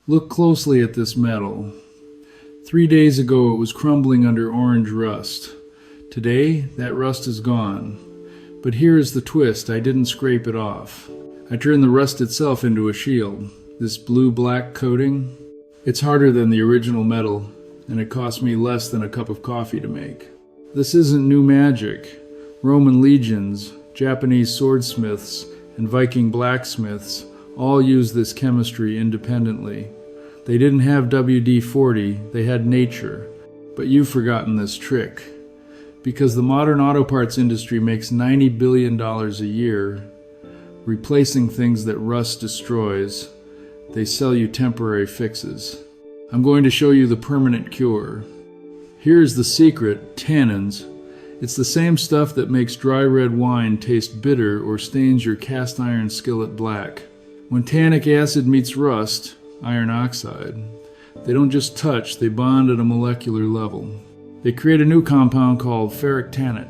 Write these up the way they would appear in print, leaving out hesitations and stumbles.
Look closely at this metal. 3 days ago it was crumbling under orange rust. Today, that rust is gone. But here is the twist: I didn't scrape it off. I turned the rust itself into a shield. This blue-black coating, it's harder than the original metal, and it cost me less than a cup of coffee to make. This isn't new magic. Roman legions, Japanese swordsmiths, and Viking blacksmiths all used this chemistry independently. They didn't have WD-40, they had nature. But you've forgotten this trick. Because the modern auto parts industry makes $90 billion a year, replacing things that rust destroys, they sell you temporary fixes. I'm going to show you the permanent cure. Here's the secret: tannins. It's the same stuff that makes dry red wine taste bitter or stains your cast iron skillet black. When tannic acid meets rust, iron oxide, they don't just touch, they bond at a molecular level. They create a new compound called ferric tannate.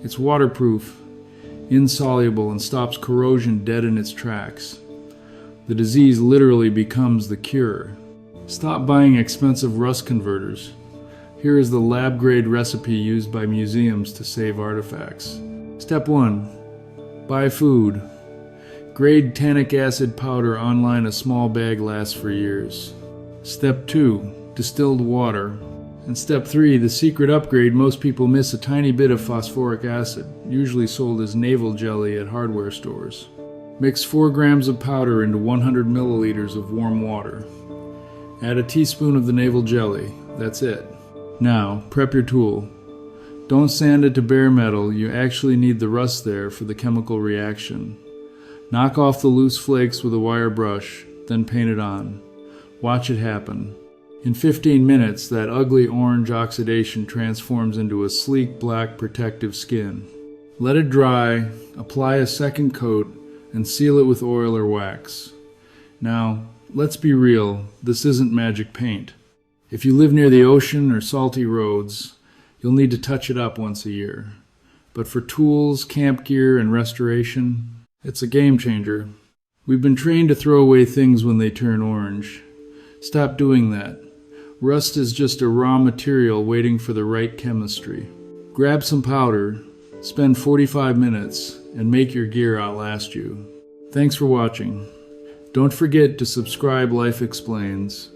It's waterproof, insoluble, and stops corrosion dead in its tracks. The disease literally becomes the cure. Stop buying expensive rust converters. Here is the lab-grade recipe used by museums to save artifacts. Step 1. Buy food. Grade tannic acid powder online. A small bag lasts for years. Step 2. Distilled water. And step 3, the secret upgrade most people miss: a tiny bit of phosphoric acid, usually sold as navel jelly at hardware stores. Mix 4 grams of powder into 100 milliliters of warm water. Add a teaspoon of the navel jelly. That's it. Now, prep your tool. Don't sand it to bare metal, you actually need the rust there for the chemical reaction. Knock off the loose flakes with a wire brush, then paint it on. Watch it happen. In 15 minutes, that ugly orange oxidation transforms into a sleek black protective skin. Let it dry, apply a second coat, and seal it with oil or wax. Now, let's be real, this isn't magic paint. If you live near the ocean or salty roads, you'll need to touch it up once a year. But for tools, camp gear, and restoration, it's a game changer. We've been trained to throw away things when they turn orange. Stop doing that. Rust is just a raw material waiting for the right chemistry. Grab some powder, spend 45 minutes, and make your gear outlast you. Thanks for watching. Don't forget to subscribe. Life Explains.